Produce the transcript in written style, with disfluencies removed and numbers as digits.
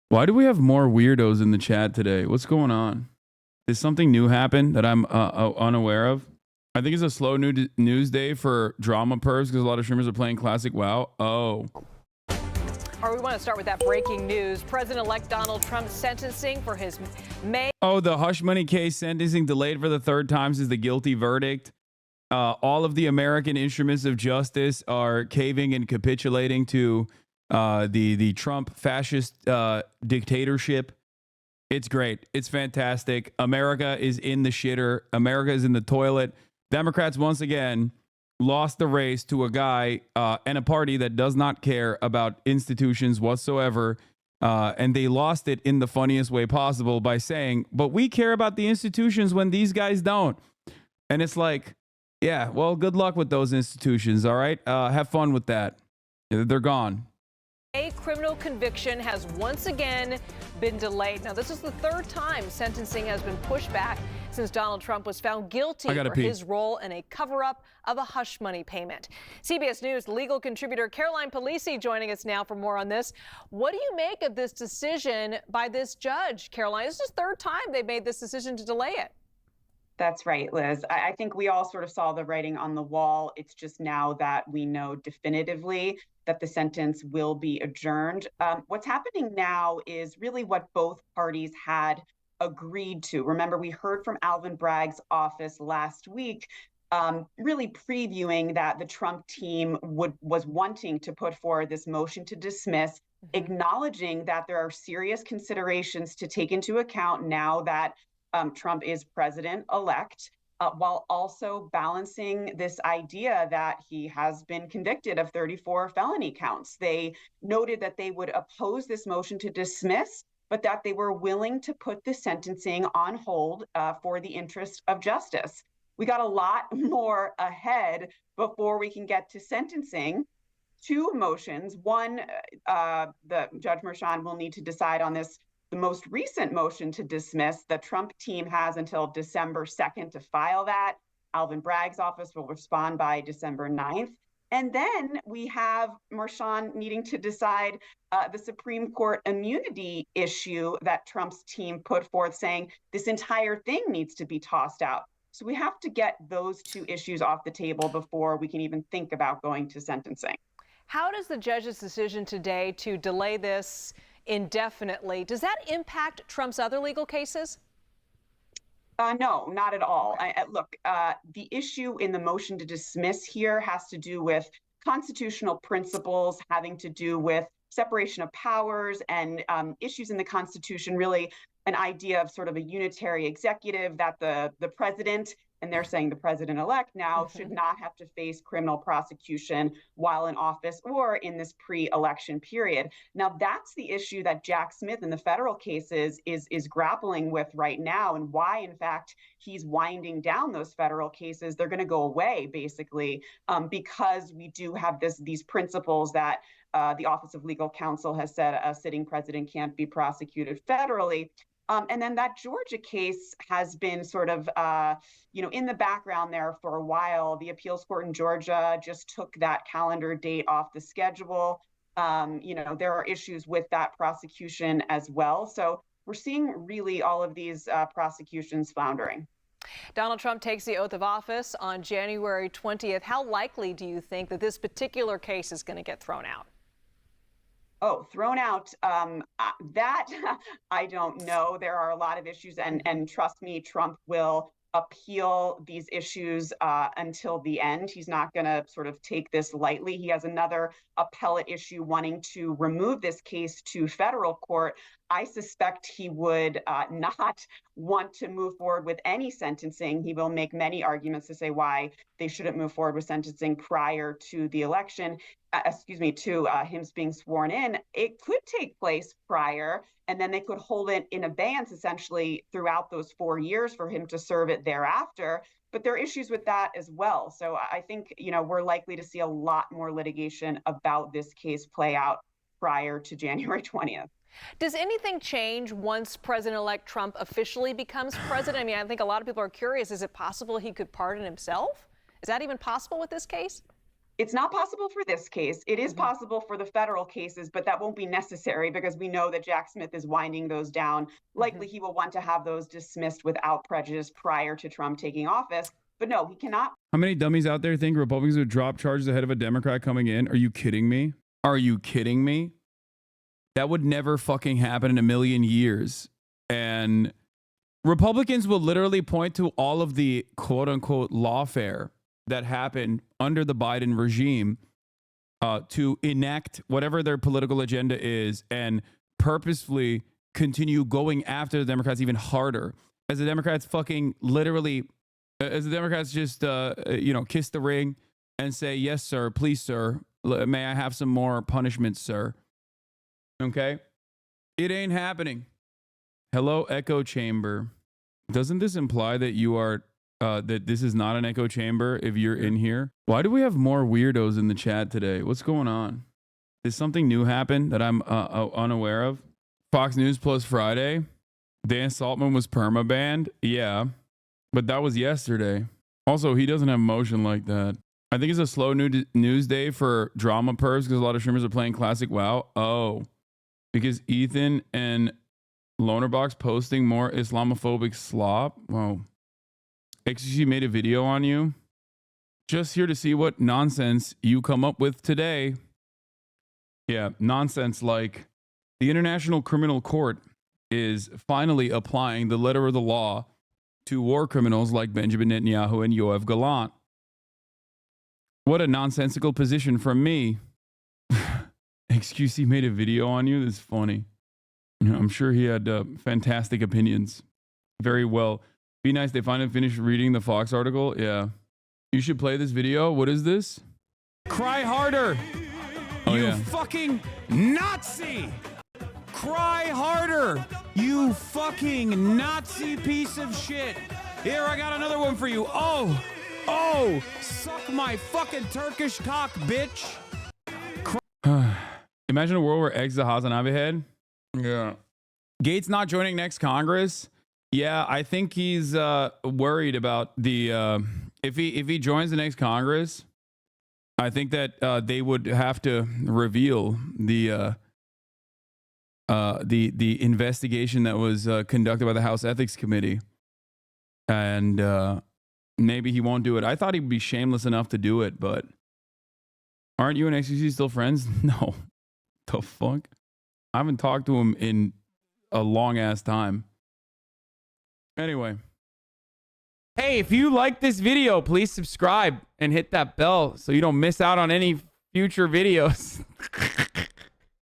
Why do we have more weirdos in the chat today? What's going on? Did something new happen that I'm unaware of? I think it's a slow news day for drama pervs because a lot of streamers are playing classic WoW. Oh. Or we want to start with that breaking news. President-elect Donald Trump's sentencing for his May. Oh, the hush money case sentencing delayed for the third time is the guilty verdict. All of the American instruments of justice are caving and capitulating to the Trump fascist dictatorship. It's great. It's fantastic. America is in the shitter. America is in the toilet. Democrats once again lost the race to a guy and a party that does not care about institutions whatsoever. And they lost it in the funniest way possible by saying, but we care about the institutions when these guys don't. And it's like, yeah, well, good luck with those institutions. All right. Have fun with that. They're gone. A criminal conviction has once again been delayed. Now, this is the third time sentencing has been pushed back since Donald Trump was found guilty for his role in a cover-up of a hush money payment. CBS News legal contributor Caroline Polisi joining us now for more on this. What do you make of this decision by this judge, Caroline? This is the third time they've made this decision to delay it. That's right, Liz. I think we all sort of saw the writing on the wall. It's just now that we know definitively that the sentence will be adjourned. What's happening now is really what both parties had agreed to. Remember, we heard from Alvin Bragg's office last week, really previewing that the Trump team was wanting to put forward this motion to dismiss, acknowledging that there are serious considerations to take into account now that Trump is president-elect, while also balancing this idea that he has been convicted of 34 felony counts. They noted that they would oppose this motion to dismiss, but that they were willing to put the sentencing on hold for the interest of justice. We got a lot more ahead before we can get to sentencing. Two motions. One, the Judge Merchan will need to decide on this. The most recent motion to dismiss, the Trump team has until December 2nd to file that. Alvin Bragg's office will respond by December 9th. And then we have Merchan needing to decide the Supreme Court immunity issue that Trump's team put forth, saying this entire thing needs to be tossed out. So we have to get those two issues off the table before we can even think about going to sentencing. How does the judge's decision today to delay this indefinitely, does that impact Trump's other legal cases? No, not at all. Look, the issue in the motion to dismiss here has to do with constitutional principles having to do with separation of powers and issues in the Constitution, really an idea of sort of a unitary executive that the president, and they're saying the president-elect now, should not have to face criminal prosecution while in office or in this pre-election period. Now, that's the issue that Jack Smith in the federal cases is grappling with right now, and why, in fact, he's winding down those federal cases. They're going to go away, basically, because we do have these principles that the Office of Legal Counsel has said a sitting president can't be prosecuted federally. And then that Georgia case has been sort of, in the background there for a while. The appeals court in Georgia just took that calendar date off the schedule. There are issues with that prosecution as well. So we're seeing really all of these prosecutions floundering. Donald Trump takes the oath of office on January 20th. How likely do you think that this particular case is going to get thrown out? Oh, thrown out, that I don't know. There are a lot of issues, and trust me, Trump will appeal these issues until the end. He's not going to sort of take this lightly. He has another appellate issue wanting to remove this case to federal court. I suspect he would not want to move forward with any sentencing. He will make many arguments to say why they shouldn't move forward with sentencing prior to the election, to him being sworn in. It could take place prior, and then they could hold it in abeyance essentially throughout those 4 years for him to serve it thereafter. But there are issues with that as well. So I think, we're likely to see a lot more litigation about this case play out prior to January 20th. Does anything change once President-elect Trump officially becomes president? I mean, I think a lot of people are curious. Is it possible he could pardon himself? Is that even possible with this case? It's not possible for this case. It is possible for the federal cases, but that won't be necessary because we know that Jack Smith is winding those down. Likely he will want to have those dismissed without prejudice prior to Trump taking office. But no, he cannot. How many dummies out there think Republicans would drop charges ahead of a Democrat coming in? Are you kidding me? Are you kidding me? That would never fucking happen in a million years. And Republicans will literally point to all of the quote unquote lawfare that happened under the Biden regime to enact whatever their political agenda is and purposefully continue going after the Democrats even harder. As the Democrats fucking literally, as the Democrats just, kiss the ring and say, yes, sir, please, sir, may I have some more punishment, sir? Okay? It ain't happening. Hello, echo chamber. Doesn't this imply that you are that this is not an echo chamber if you're in here? Why do we have more weirdos in the chat today? What's going on? Did something new happen that I'm unaware of? Fox News Plus Friday. Dan Saltman was perma-banned. Yeah, but that was yesterday. Also, he doesn't have motion like that. I think it's a slow news day for drama pervs because a lot of streamers are playing classic WoW. Oh, because Ethan and Lonerbox posting more Islamophobic slop. Whoa. XQC made a video on you. Just here to see what nonsense you come up with today. Yeah, nonsense like the International Criminal Court is finally applying the letter of the law to war criminals like Benjamin Netanyahu and Yoav Gallant. What a nonsensical position from me. XQC made a video on you. This is funny. I'm sure he had fantastic opinions. Very well. Be nice. They finally finished reading the Fox article. Yeah. You should play this video. What is this? Cry harder. Oh, you fucking Nazi. Cry harder. You fucking Nazi piece of shit. Here, I got another one for you. Oh, suck my fucking Turkish cock, bitch. Imagine a world where X is a Hasanabi head. Yeah. Gates not joining next Congress. Yeah, I think he's worried about the if he joins the next Congress. I think that they would have to reveal the investigation that was conducted by the House Ethics Committee, and maybe he won't do it. I thought he'd be shameless enough to do it, but aren't you and XQC still friends? No, the fuck. I haven't talked to him in a long ass time. Anyway. Hey, if you like this video, please subscribe and hit that bell so you don't miss out on any future videos.